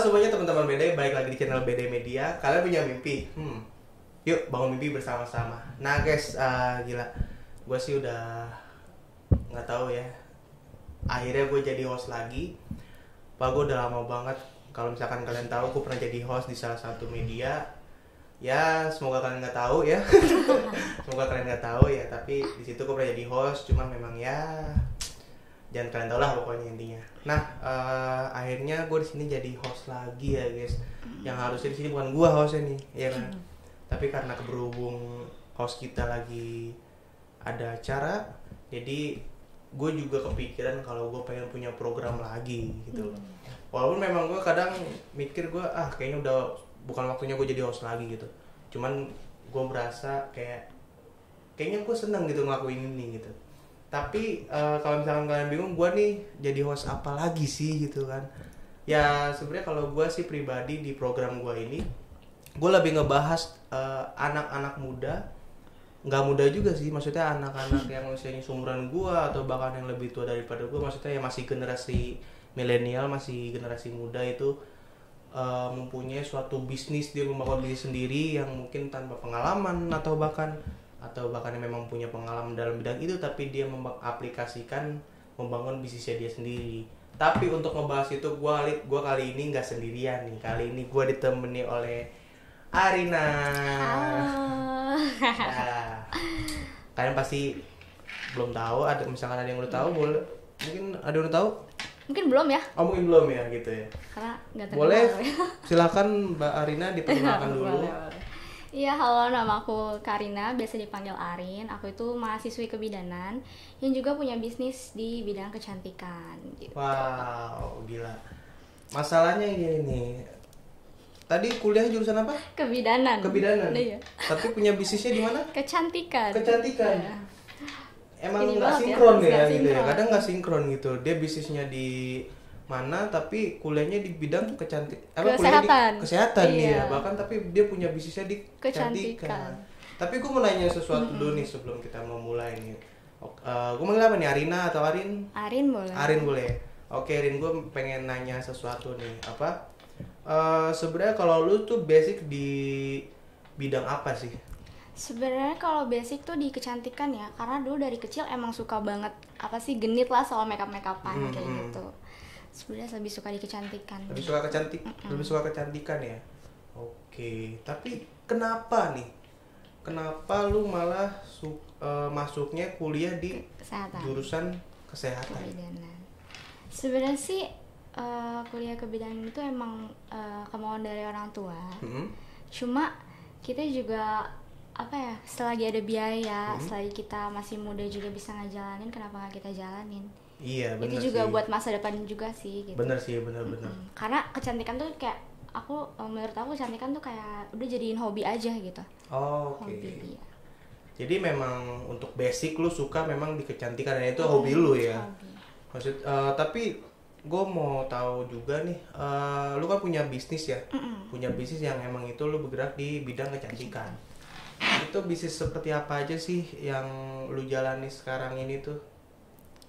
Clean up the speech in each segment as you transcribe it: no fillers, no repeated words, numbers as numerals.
semuanya teman-teman BD, balik lagi di channel BD Media. Kalian punya mimpi? Yuk bangun mimpi bersama-sama. Nah guys, gila, gue sih udah nggak tahu ya. Akhirnya gue jadi host lagi. Pak, gue udah lama banget. Kalau misalkan kalian tahu, gue pernah jadi host di salah satu media. Ya, semoga kalian nggak tahu ya. Semoga kalian nggak tahu ya. Tapi di situ gue pernah jadi host. Cuman memang ya, jangan kalian tahu lah pokoknya intinya. Nah, akhirnya gue di sini jadi host lagi ya guys. Yang harusnya di sini bukan gue hostnya nih, ya kan? Tapi karena berhubung host kita lagi ada acara, jadi gue juga kepikiran kalau gue pengen punya program lagi gitu. Walaupun memang gue kadang mikir gue kayaknya udah bukan waktunya gue jadi host lagi gitu. Cuman gue berasa kayaknya gue seneng gitu ngelakuin ini gitu. Tapi kalau misalkan kalian bingung, gue nih jadi host apa lagi sih gitu kan? Ya sebenarnya kalau gue sih pribadi di program gue ini, gue lebih ngebahas anak-anak muda, nggak muda juga sih, maksudnya anak-anak yang usianya seumuran gue atau bahkan yang lebih tua daripada gue, maksudnya yang masih generasi milenial, masih generasi muda itu mempunyai suatu bisnis, dia membangun bisnis sendiri yang mungkin tanpa pengalaman atau bahkan yang memang punya pengalaman dalam bidang itu, tapi dia mengaplikasikan membangun bisnisnya dia sendiri. Tapi untuk ngebahas itu gue kali ini nggak sendirian nih, kali ini gue ditemani oleh Arina. Nah, kalian pasti belum tahu, misalkan ada yang udah tahu, boleh mungkin ada yang udah tahu? Mungkin belum ya? Oh mungkin belum ya gitu ya. Karena nggak terkenal. Boleh, silakan Mbak Arina diperkenalkan dulu. Iya, halo, nama aku Karina, biasa dipanggil Arin. Aku itu mahasiswi kebidanan yang juga punya bisnis di bidang kecantikan gitu. Wow, gila. Masalahnya gini nih. Tadi kuliahnya jurusan apa? Kebidanan. Iya. Tapi punya bisnisnya di mana? Kecantikan. Ya. Emang Ini nggak banget sinkron ya, ya gitu ya. sinkron. Kadang nggak sinkron gitu. Dia bisnisnya di mana tapi kuliahnya di bidang Kesehatan. Kesehatan nih Iya. ya. Bahkan tapi dia punya bisnisnya di kecantikan. Tapi gue mau nanya sesuatu dulu nih sebelum kita mau mulai nih. Gue manggil apa nih, Arina atau Arin? Arin boleh. Arin boleh. Oke, Arin, gue pengen nanya sesuatu nih. Sebenarnya kalau lu tuh basic di bidang apa sih? Sebenarnya kalau basic tuh di kecantikan ya, karena dulu dari kecil emang suka banget genit lah soal makeupan kayak gitu. Sebenarnya lebih suka di kecantikan. Lebih suka kecantikan ya. Oke, tapi kenapa nih? Kenapa lu malah masuknya kuliah di Kesehatan. jurusan kesehatan? Kebidanan. Sebenarnya sih kuliah kebidanan itu emang kemauan dari orang tua. Cuma kita juga selagi ada biaya, selagi kita masih muda juga bisa ngejalanin, kenapa nggak kita jalanin? Iya, benar. Itu juga sih. buat masa depan juga sih gitu. Bener sih, bener. Karena kecantikan tuh kayak menurut aku kecantikan tuh kayak udah jadiin hobi aja gitu. Oke. Hobi dia. Jadi memang untuk basic lu suka memang di kecantikan dan itu hobi lu ya. Hobi. Tapi gue mau tahu juga nih, lu kan punya bisnis ya, punya bisnis yang emang itu lu bergerak di bidang kecantikan. Itu bisnis seperti apa aja sih yang lu jalani sekarang ini tuh?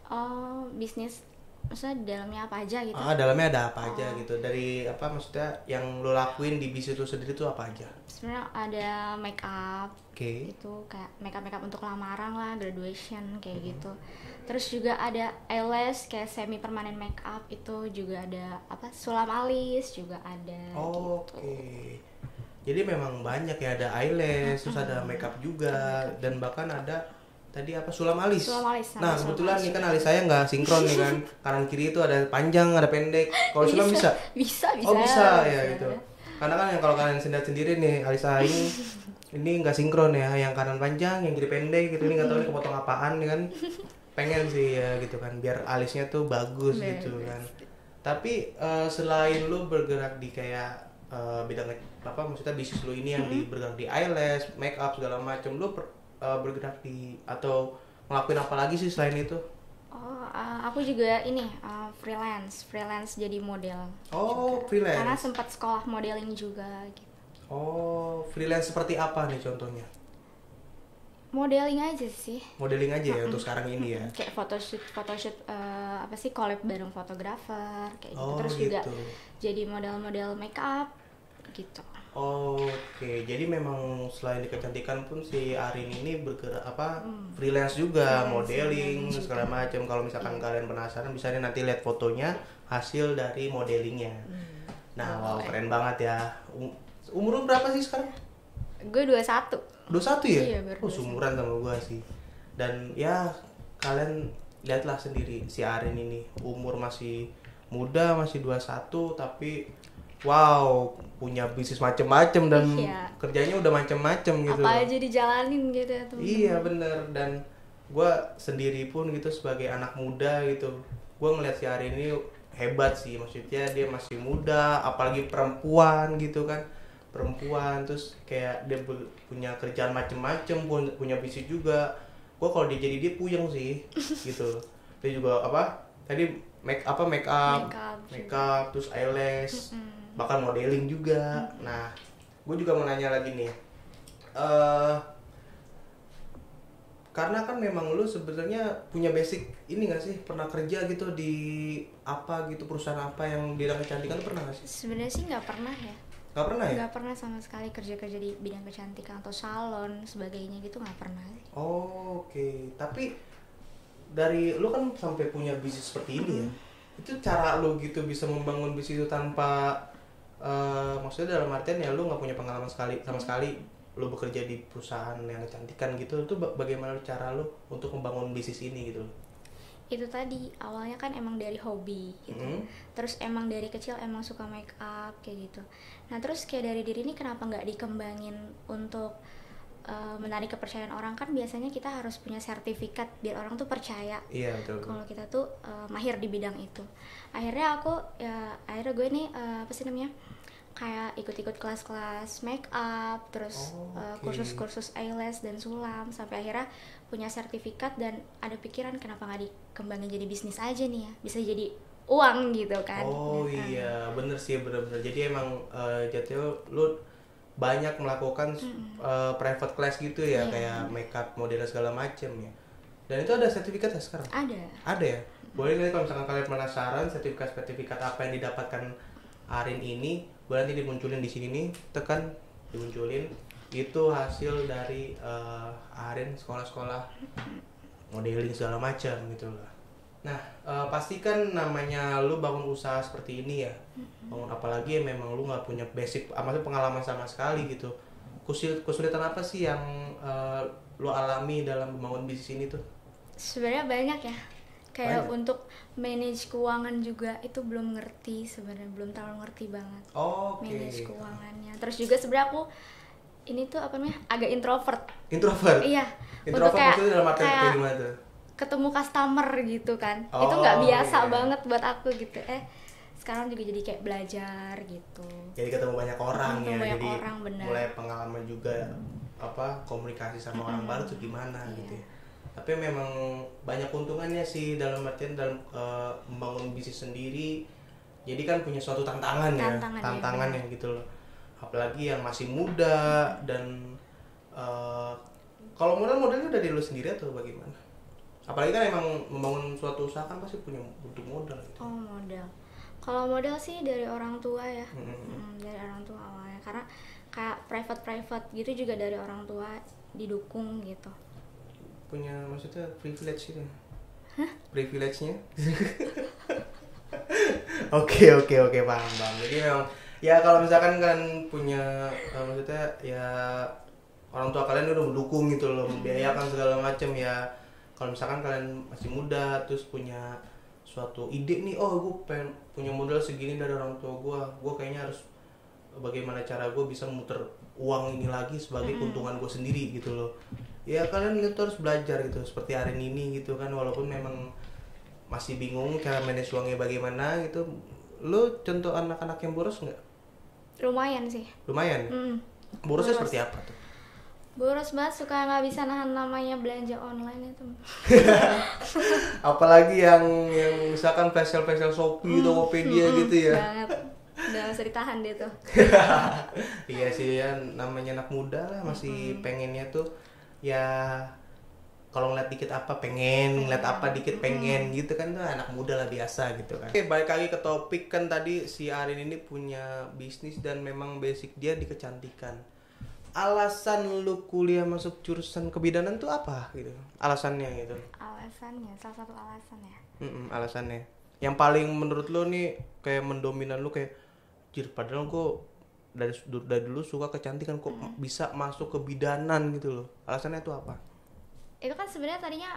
Oh, bisnis maksudnya dalamnya apa aja gitu? Dalamnya ada apa aja gitu? Dari maksudnya yang lu lakuin di bisnis lu sendiri tuh apa aja? Sebenarnya ada make up. Oke. Itu kayak make up untuk lamaran lah, graduation kayak gitu. Terus juga ada eyelash kayak semi permanen make up, itu juga ada sulam alis juga ada gitu. Oke. Jadi memang banyak ya, ada eyelash, terus ada makeup juga, dan bahkan ada tadi sulam alis. Sulam alis. Nah kebetulan nih kan alis saya nggak sinkron nih kan, kanan kiri itu ada panjang, ada pendek. Kalau sulam bisa? Bisa. Oh bisa ya gitu. Karena kan kalau kalian sendiri nih alis saya ini nggak sinkron ya, yang kanan panjang, yang kiri pendek gitu. Ini nggak tahu nih kepotong apaan nih kan. Pengen sih ya gitu kan, biar alisnya tuh bagus gitu kan. Tapi selain lu bergerak di kayak bidang maksudnya bisnis lu ini yang bergerak di eyelash, make up segala macam, lu bergerak di atau ngelakuin apa lagi sih selain itu? Aku juga freelance jadi model. Oh, juga. freelance. Karena sempat sekolah modeling juga gitu. Oh, freelance seperti apa nih contohnya? Modeling aja sih. Modeling aja ya untuk sekarang ini ya. Kayak photoshoot apa sih collab bareng fotografer kayak gitu. Oh, Terus gitu. juga jadi model-model make up gitu. Oke, jadi memang selain di kecantikan pun si Arin ini bergerak freelance juga, Freelance, modeling juga. segala macam. Kalau misalkan kalian penasaran bisa nih nanti lihat fotonya hasil dari modelingnya. Nah, wow, keren banget ya. Umur lu berapa sih sekarang? Gue 21. 21 ya? Iya, baru 21. Seumuran sama gua sih. Dan ya kalian lihatlah sendiri si Arin ini umur masih muda, masih 21 tapi wow, punya bisnis macem-macem dan Iya. kerjanya udah macem-macem gitu. Apa aja dijalanin gitu ya teman. Iya bener, dan gue sendiri pun gitu sebagai anak muda gitu, gue ngeliat si Arin ini hebat sih, maksudnya dia masih muda, apalagi perempuan gitu kan, perempuan terus kayak dia punya kerjaan macem-macem, punya bisnis juga. Gue kalau dia jadi dia puyeng sih gitu. Dia juga tadi make up, terus eyelash, bahkan modeling juga. Nah, gue juga mau nanya lagi nih. Karena kan memang lu sebenarnya punya basic ini nggak sih, pernah kerja gitu di apa gitu, perusahaan apa yang bidang kecantikan, lu pernah nggak sih? Sebenarnya sih nggak pernah ya. Nggak pernah ya? Nggak pernah sama sekali kerja di bidang kecantikan atau salon sebagainya gitu, nggak pernah sih. Oh, oke. Tapi dari lu kan sampai punya bisnis seperti ini ya, itu cara lu gitu bisa membangun bisnis itu tanpa maksudnya dalam artian ya lu nggak punya pengalaman sama sekali lu bekerja di perusahaan yang kecantikan gitu, itu bagaimana cara lu untuk membangun bisnis ini gitu? Itu tadi awalnya kan emang dari hobi gitu. Terus emang dari kecil emang suka make up kayak gitu. Nah terus kayak dari diri ini kenapa nggak dikembangin untuk menarik kepercayaan orang, kan biasanya kita harus punya sertifikat biar orang tuh percaya. Iya betul. Kalau kita tuh mahir di bidang itu. Akhirnya gue nih apa sih namanya, kayak ikut-ikut kelas-kelas make up, terus kursus-kursus eyelash dan sulam, sampai akhirnya punya sertifikat dan ada pikiran kenapa nggak dikembangin jadi bisnis aja nih ya, bisa jadi uang gitu kan. Iya bener sih, bener-bener. Jadi emang jatuhnya lu banyak melakukan private class gitu ya, kayak makeup, model segala macem ya. Dan itu ada sertifikat ya sekarang? Ada ya? Boleh nanti kalau misalkan kalian penasaran sertifikat apa yang didapatkan Arin ini, boleh nanti dimunculin di sini nih, tekan dimunculin. Itu hasil dari Arin sekolah-sekolah modeling segala macam gitu lah. Nah, pastikan namanya lu bangun usaha seperti ini ya, bangun apalagi memang lu nggak punya basic, maksudnya pengalaman sama sekali gitu. Kesulitan apa sih yang lu alami dalam membangun bisnis ini tuh? Sebenarnya banyak ya, kayak untuk manage keuangan juga itu belum ngerti sebenarnya, belum terlalu ngerti banget. Manage keuangannya. Terus juga sebenarnya aku ini tuh apa namanya, agak introvert. Iya. Introvert maksudnya dalam arti kayak gimana tuh? Ketemu customer gitu kan, itu nggak biasa banget buat aku gitu. Sekarang juga jadi kayak belajar gitu. Jadi ketemu banyak orang ya, banyak jadi orang, bener. mulai pengalaman juga komunikasi sama orang baru tuh gimana gitu ya. Tapi memang banyak keuntungannya sih dalam artian dalam membangun bisnis sendiri. Jadi kan punya suatu tantangan ya gitu loh. Apalagi yang masih muda dan kalau modalnya dari lu sendiri atau bagaimana? Apalagi kan emang membangun suatu usaha kan pasti butuh modal gitu. Modal. Kalau modal sih dari orang tua ya. Dari orang tua awalnya, karena kayak private gitu juga dari orang tua didukung gitu. Punya maksudnya privilege gitu. Privilege-nya? Oke, paham. Jadi memang ya kalau misalkan kan punya maksudnya ya orang tua kalian udah mendukung gitu loh, membiayakan segala macam ya. Kalau misalkan kalian masih muda terus punya suatu ide nih, gue pengen punya modal segini dari orang tua gue kayaknya harus bagaimana cara gue bisa muter uang ini lagi sebagai keuntungan gue sendiri gitu loh. Ya kalian itu harus belajar gitu, seperti Arin ini gitu kan, walaupun memang masih bingung cara manage uangnya bagaimana gitu. Lu contoh anak-anak yang boros nggak? Lumayan sih. Lumayan? Borosnya seperti apa tuh? Boros banget, suka nggak bisa nahan namanya belanja online itu. Apalagi yang misalkan flash sale Shopee, Tokopedia gitu ya. Banget. Udah bisa ditahan deh tuh. Iya sih ya, namanya anak muda lah masih pengennya tuh ya kalau ngeliat dikit apa pengen, ngeliat apa dikit pengen gitu kan, tuh anak muda lah biasa gitu kan. Oke, balik lagi ke topik. Kan tadi si Arin ini punya bisnis dan memang basic dia di kecantikan. Alasan lu kuliah masuk jurusan kebidanan tuh apa gitu? Alasannya gitu. Alasannya, salah satu alasan ya. Alasannya. Yang paling menurut lu nih kayak mendominan lu kayak jir, padahal gua dari dulu suka kecantikan kok bisa masuk kebidanan gitu loh. Alasannya tuh apa? Itu kan sebenarnya tadinya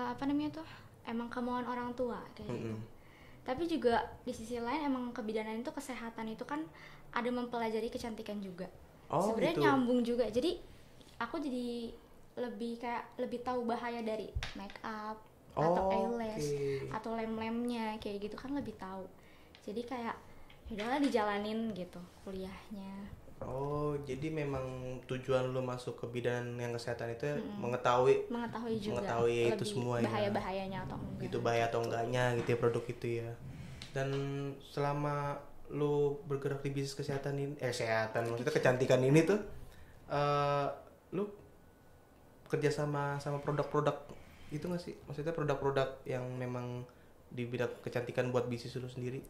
apa namanya tuh emang kemauan orang tua kayak gitu. Tapi juga di sisi lain emang kebidanan itu kesehatan itu kan ada mempelajari kecantikan juga. Sebenarnya gitu. nyambung juga. Jadi aku jadi lebih tahu bahaya dari make up atau eyelash atau lem-lemnya kayak gitu kan lebih tahu. Jadi kayak udahlah dijalanin gitu kuliahnya. Jadi memang tujuan lu masuk ke bidang yang kesehatan itu mengetahui juga itu semua bahaya-bahayanya atau enggak. Gitu, bahaya atau enggaknya gitu ya produk itu ya. Dan selama lu bergerak di bisnis kesehatan ini, maksudnya kecantikan ini tuh, lu kerja sama produk-produk itu nggak sih? Maksudnya produk-produk yang memang di bidang kecantikan buat bisnis lu sendiri?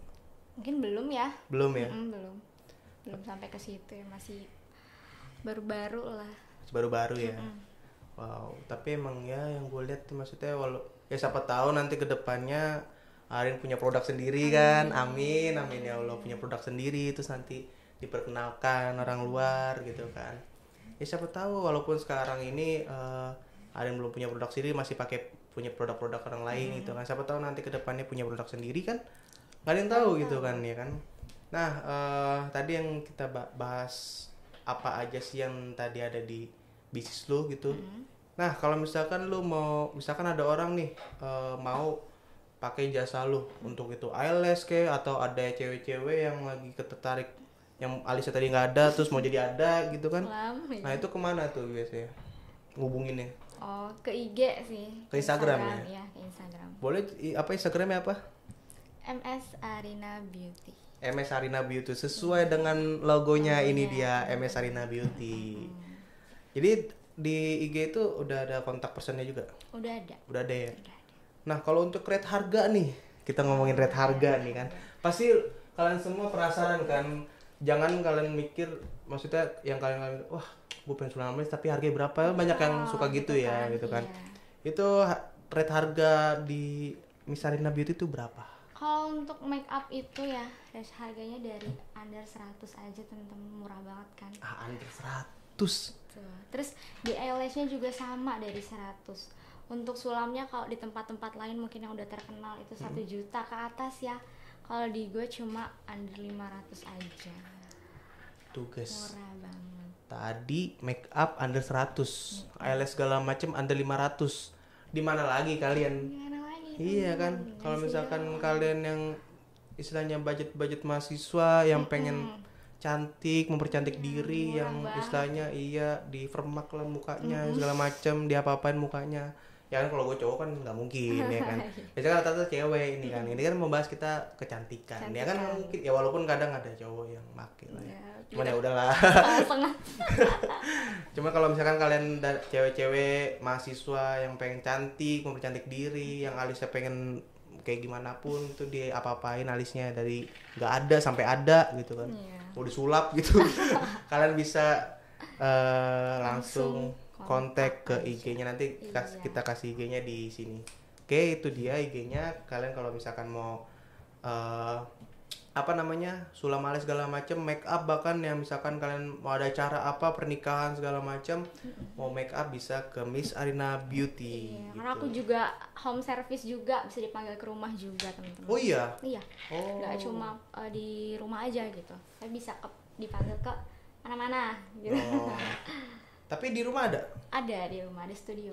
Mungkin belum ya. Belum ya? Belum sampai ke situ ya, masih baru-baru lah. Baru-baru ya. Wow, tapi emang ya yang gue lihat tuh maksudnya ya siapa tahu nanti ke depannya Arin punya produk sendiri kan. Amin ya Allah, punya produk sendiri terus nanti diperkenalkan orang luar gitu kan. Ya siapa tahu walaupun sekarang ini Arin belum punya produk sendiri, masih punya produk-produk orang lain gitu kan. Siapa tahu nanti ke depannya punya produk sendiri kan. Nggak ada yang tahu gitu kan ya kan. Nah, tadi yang kita bahas apa aja sih yang tadi ada di bisnis lu gitu. Nah, kalau misalkan lu misalkan ada orang nih mau pakai jasa lu untuk itu eyelash kayak, atau ada cewek-cewek yang lagi tertarik yang alisnya tadi nggak ada terus mau jadi ada gitu kan. Nah, itu kemana tuh biasanya ngubunginnya? Ke IG sih. Ke Instagram ya? Iya, ke Instagram. Boleh apa Instagramnya apa? MS Arina Beauty. MS Arina Beauty sesuai dengan logonya ini dia MS Arina Beauty. Jadi di IG itu udah ada kontak personnya juga? Udah ada ya? Nah, kalau untuk rate harga nih, kita ngomongin rate harga nih kan. Pasti kalian semua penasaran kan. Jangan kalian mikir, maksudnya yang kalian wah, gue pengen sulam alis tapi harganya berapa? Banyak yang suka gitu ya, gitu kan. Iya. Itu rate harga di Miss Arina Beauty itu berapa? Kalau untuk make up itu ya, harganya dari under 100 aja temen-temen, murah banget kan. Under 100? Tuh. Terus di eyelashnya juga sama dari 100. Untuk sulamnya kalau di tempat-tempat lain mungkin yang udah terkenal itu 1 juta ke atas ya. Kalau di gue cuma under 500 aja. Tuh guys, murah banget. Tadi make up under 100, eyelash segala macem under 500. Di mana lagi kalian? Iya kan, kalau misalkan kalian yang istilahnya budget mahasiswa yang pengen cantik, mempercantik diri, yang istilahnya di vermak lah mukanya, segala macem, diapa-apain mukanya. Ya kan kalau gue cowok kan nggak mungkin ya kan. Biasanya kan rata-rata cewek ini kan. Ini kan membahas kita kecantikan. Ya kan mungkin ya walaupun kadang ada cowok yang make lah ya. Cuman ya udahlah. Cuma kalau misalkan kalian cewek-cewek mahasiswa yang pengen cantik, mempercantik diri, yang alisnya pengen kayak gimana pun itu dia apa-apain alisnya dari nggak ada sampai ada gitu kan. Mau disulap gitu. Kalian bisa langsung kontak ke IG-nya, nanti kita kasih IG-nya di sini. Oke, itu dia IG-nya. Kalian kalau misalkan mau sulam alis segala macam, make up, bahkan yang misalkan kalian mau ada acara apa, pernikahan segala macam, mau make up bisa ke Miss Arina Beauty. Iya, gitu. Karena aku juga home service juga, bisa dipanggil ke rumah juga teman-teman. Oh iya? Iya. Nggak cuma di rumah aja gitu. Saya bisa dipanggil ke mana-mana gitu. Tapi di rumah ada? Ada, di rumah ada studio.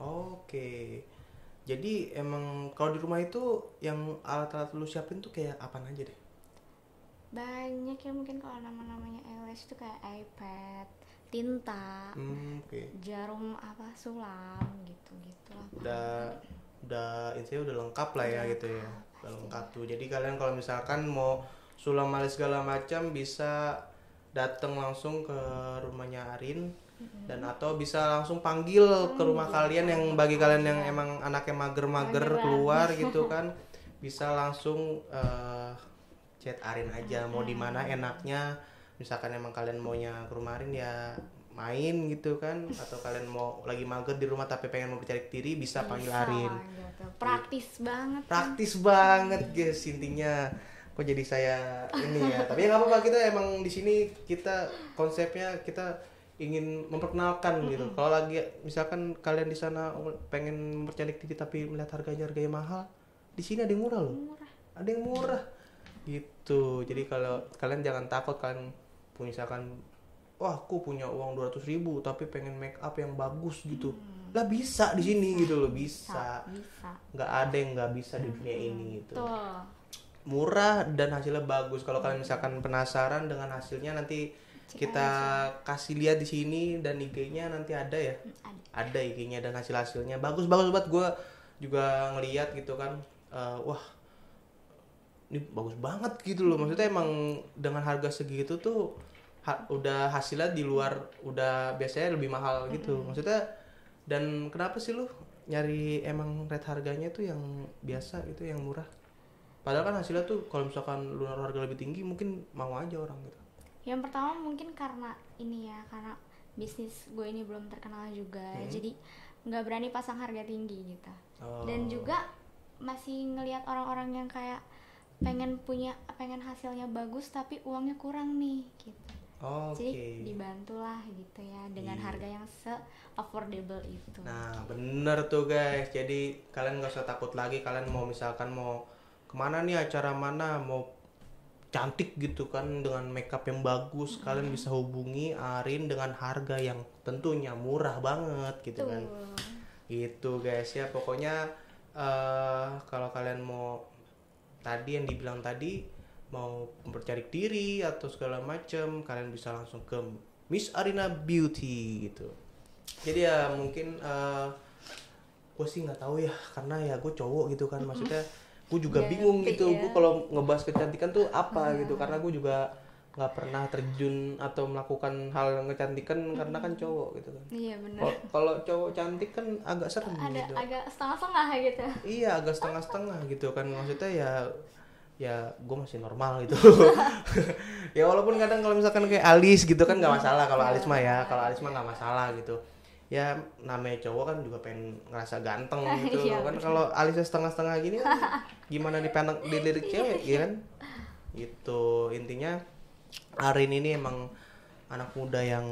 Oke. Jadi emang kalau di rumah itu yang alat-alat lu siapin tuh kayak apa aja deh? Banyak ya, mungkin kalau namanya eyelash itu kayak iPad, tinta, jarum sulam gitu lah. Intinya udah lengkap lah ya gitu ya. Udah lengkap tuh. Jadi kalian kalau misalkan mau sulam alis segala macam bisa datang langsung ke rumahnya Arin Dan atau bisa langsung panggil ke rumah kalian, yang bagi kalian yang emang anaknya mager-mager keluar gitu kan, bisa langsung chat Arin aja mau di mana enaknya. Misalkan emang kalian maunya ke rumah Arin ya main gitu kan, atau kalian mau lagi mager di rumah tapi pengen mempercayai diri, bisa panggil Arin gitu. Praktis banget guys intinya. Kok jadi saya ini ya, tapi nggak apa-apa, kita emang di sini kita konsepnya kita ingin memperkenalkan gitu. Kalau lagi misalkan kalian di sana pengen mempercayai diri tapi melihat harganya mahal, di sini ada yang murah loh. Ada yang murah gitu. Jadi kalau kalian jangan takut, kalian misalkan wah aku punya uang 200.000 tapi pengen make up yang bagus gitu, lah bisa di sini gitu loh, bisa. Nggak ada yang nggak bisa di dunia ini gitu. Murah dan hasilnya bagus. Kalau kalian misalkan penasaran dengan hasilnya, nanti kita kasih lihat di sini, dan IG-nya nanti ada ya. Ada IG-nya dan hasilnya bagus banget. Gue juga ngeliat gitu kan, wah ini bagus banget gitu loh. Maksudnya emang dengan harga segitu tuh udah hasilnya di luar, udah biasanya lebih mahal gitu. Maksudnya, dan kenapa sih lu nyari emang rate harganya tuh yang biasa gitu, yang murah? Padahal kan hasilnya tuh kalau misalkan lu naruh harga lebih tinggi mungkin mau aja orang gitu. Yang pertama mungkin karena ini ya, karena bisnis gue ini belum terkenal juga, jadi nggak berani pasang harga tinggi gitu. Dan juga masih ngelihat orang-orang yang kayak pengen hasilnya bagus tapi uangnya kurang nih gitu. Jadi dibantulah gitu ya dengan harga yang se-affordable itu. Nah bener tuh guys, jadi kalian gak usah takut lagi. Kalian mau misalkan mau kemana nih, acara mana, mau cantik gitu kan dengan makeup yang bagus, kalian bisa hubungi Arin dengan harga yang tentunya murah banget gitu kan. Itu guys ya, pokoknya kalau kalian mau tadi yang dibilang tadi, mau mempercayai diri atau segala macam, kalian bisa langsung ke Miss Arina Beauty gitu. Jadi ya mungkin gue sih nggak tahu ya, karena ya gue cowok gitu kan, maksudnya gue juga bingung gitu ya. Gue kalau ngebahas kecantikan tuh apa gitu, karena gue juga nggak pernah terjun atau melakukan hal kecantikan karena kan cowok gitu kan. Iya benar. Kalau cowok cantik kan agak serem gitu. Agak setengah-setengah gitu. Iya agak setengah-setengah gitu kan, maksudnya ya gue masih normal gitu. Ya walaupun kadang kalau misalkan kayak alis gitu kan nggak masalah, kalau alis mah ya, kalau alis mah nggak masalah gitu. Ya namanya cowok kan juga pengen ngerasa ganteng gitu kan. Kalau alisnya setengah-setengah gini kan gimana dilirik cewek ya kan. Itu intinya Arin ini emang anak muda yang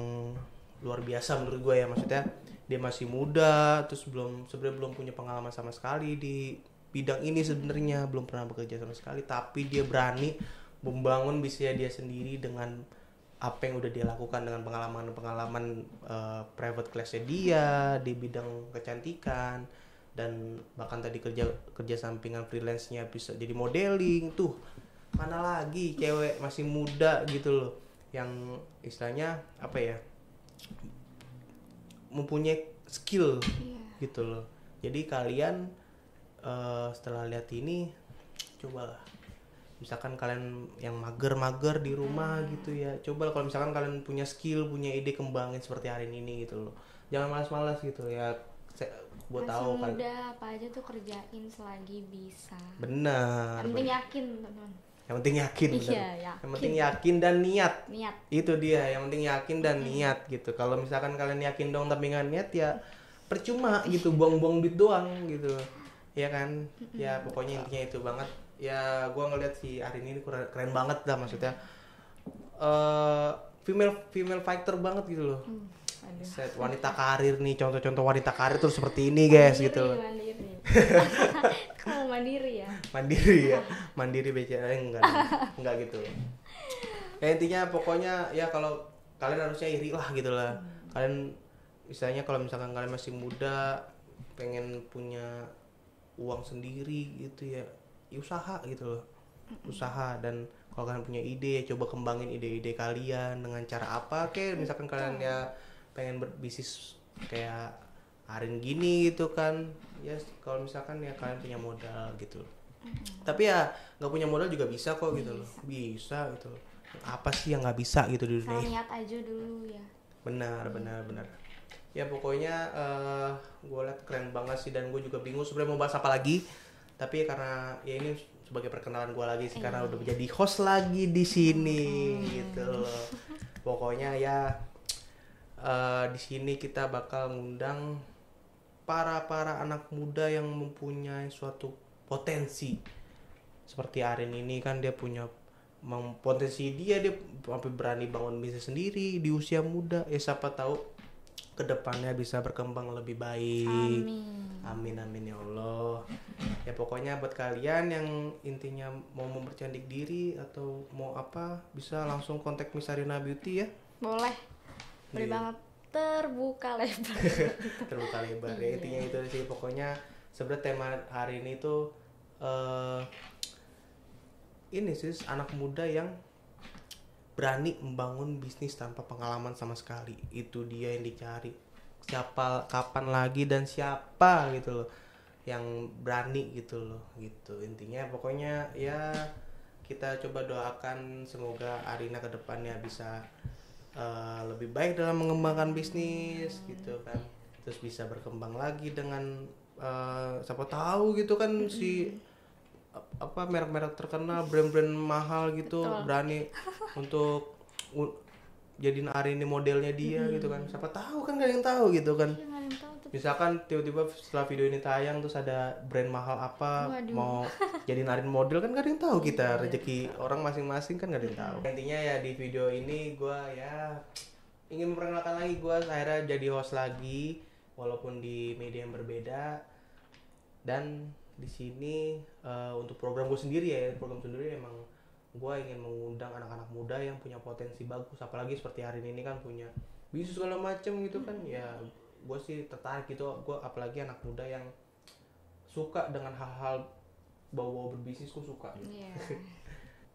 luar biasa menurut gue ya. Maksudnya dia masih muda, terus sebenarnya belum punya pengalaman sama sekali di bidang ini, sebenarnya belum pernah bekerja sama sekali, tapi dia berani membangun bisnisnya dia sendiri dengan apa yang udah dia lakukan, dengan pengalaman private class-nya dia di bidang kecantikan, dan bahkan tadi kerja sampingan freelance-nya bisa jadi modeling. Tuh mana lagi cewek masih muda gitu loh yang istilahnya apa ya, mempunyai skill gitu loh. Jadi kalian setelah lihat ini, cobalah misalkan kalian yang mager-mager di rumah gitu ya, coba kalau misalkan kalian punya skill, punya ide, kembangin seperti hari ini gitu loh. Jangan malas-malas gitu ya. Gue tahu kan muda apa aja tuh kerjain selagi bisa. Benar. Yang penting yakin teman. Yang penting yakin. Iya, yang penting yakin dan niat. Niat. Itu dia, yang penting yakin dan niat gitu. Kalau misalkan kalian yakin dong tapi nggak niat ya percuma gitu, buang-buang duit doang gitu. Ya kan? Ya pokoknya intinya itu banget. Ya gue ngeliat si Arin ini keren banget lah, maksudnya female fighter banget gitu loh. Set wanita karir nih, contoh-contoh wanita karir tuh seperti ini guys mandiri, gitu. Mandiri. Kamu mandiri ya? Mandiri BCA enggak gitu. Ya intinya pokoknya ya kalau kalian harusnya iri lah gitu lah. Kalian misalnya kalau misalkan kalian masih muda, pengen punya uang sendiri gitu ya usaha gitu loh. Usaha, dan kalau kalian punya ide, coba kembangin ide-ide kalian dengan cara apa. Kayak misalkan kalian ya pengen berbisnis kayak Arin gini gitu kan. Ya kalau misalkan ya kalian punya modal gitu loh. Tapi ya nggak punya modal juga bisa kok gitu loh. Bisa gitu loh. Apa sih yang nggak bisa gitu di dunia ini? Niat aja dulu ya. Benar. Ya pokoknya gue liat keren banget sih, dan gue juga bingung sebenarnya mau bahas apa lagi. Tapi karena ya ini sebagai perkenalan gue lagi sih, karena udah menjadi host lagi di sini gitu loh. Pokoknya ya di sini kita bakal ngundang para anak muda yang mempunyai suatu potensi. Seperti Arin ini kan dia punya potensi, dia sampai berani bangun bisnis sendiri di usia muda. Ya siapa tahu kedepannya bisa berkembang lebih baik. Amin ya Allah. Ya pokoknya buat kalian yang intinya mau mempercantik diri atau mau apa, bisa langsung kontak Miss Arina Beauty ya. Boleh. Boleh banget, terbuka lebar. Terbuka lebar ya, intinya itu sih. Pokoknya sebenarnya tema hari ini tuh ini sih, anak muda yang berani membangun bisnis tanpa pengalaman sama sekali. Itu dia yang dicari. Siapa, kapan lagi, dan siapa gitu loh yang berani gitu loh, gitu intinya. Pokoknya ya kita coba doakan semoga Arina kedepannya bisa lebih baik dalam mengembangkan bisnis gitu kan, terus bisa berkembang lagi dengan siapa tahu gitu kan, si apa merek-merek terkenal, brand-brand mahal gitu. Betul. Berani untuk jadiin Arini modelnya dia gitu kan, siapa tahu kan, gak ada yang tahu gitu kan. Misalkan tiba-tiba setelah video ini tayang terus ada brand mahal apa mau jadiin Arin model, kan gak ada yang tahu kita. Rezeki orang masing-masing kan gak ada yang tahu. Intinya ya di video ini gue ya ingin memperkenalkan lagi, gue akhirnya jadi host lagi walaupun di media yang berbeda. Dan di sini untuk program gue sendiri ya, program sendiri emang gue ingin mengundang anak-anak muda yang punya potensi bagus, apalagi seperti hari ini kan punya bisnis segala macem gitu kan. Ya gue sih tertarik gitu, gue apalagi anak muda yang suka dengan hal-hal bawa berbisnis, gue suka gitu.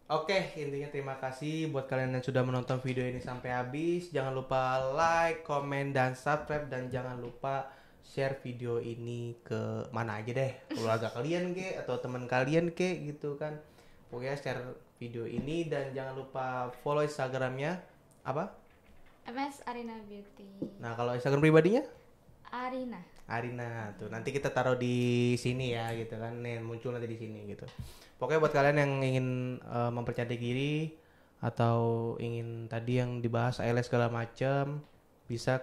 Oke, intinya terima kasih buat kalian yang sudah menonton video ini sampai habis. Jangan lupa like, komen, dan subscribe, dan jangan lupa share video ini ke mana aja deh, keluarga kalian ke atau teman kalian ke gitu kan. Pokoknya share video ini, dan jangan lupa follow Instagramnya apa? MS Arina Beauty. Nah kalau Instagram pribadinya? Arina tuh nanti kita taruh di sini ya gitu kan, nih muncul nanti di sini gitu. Pokoknya buat kalian yang ingin mempercantik diri atau ingin tadi yang dibahas eyelash segala macam, bisa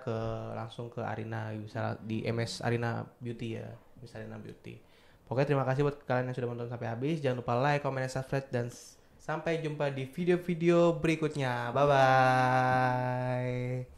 langsung ke Arina, bisa di MS Arina Beauty ya, Miss Arina Beauty. Pokoknya terima kasih buat kalian yang sudah menonton sampai habis. Jangan lupa like, comment, dan subscribe, dan sampai jumpa di video-video berikutnya. Bye bye.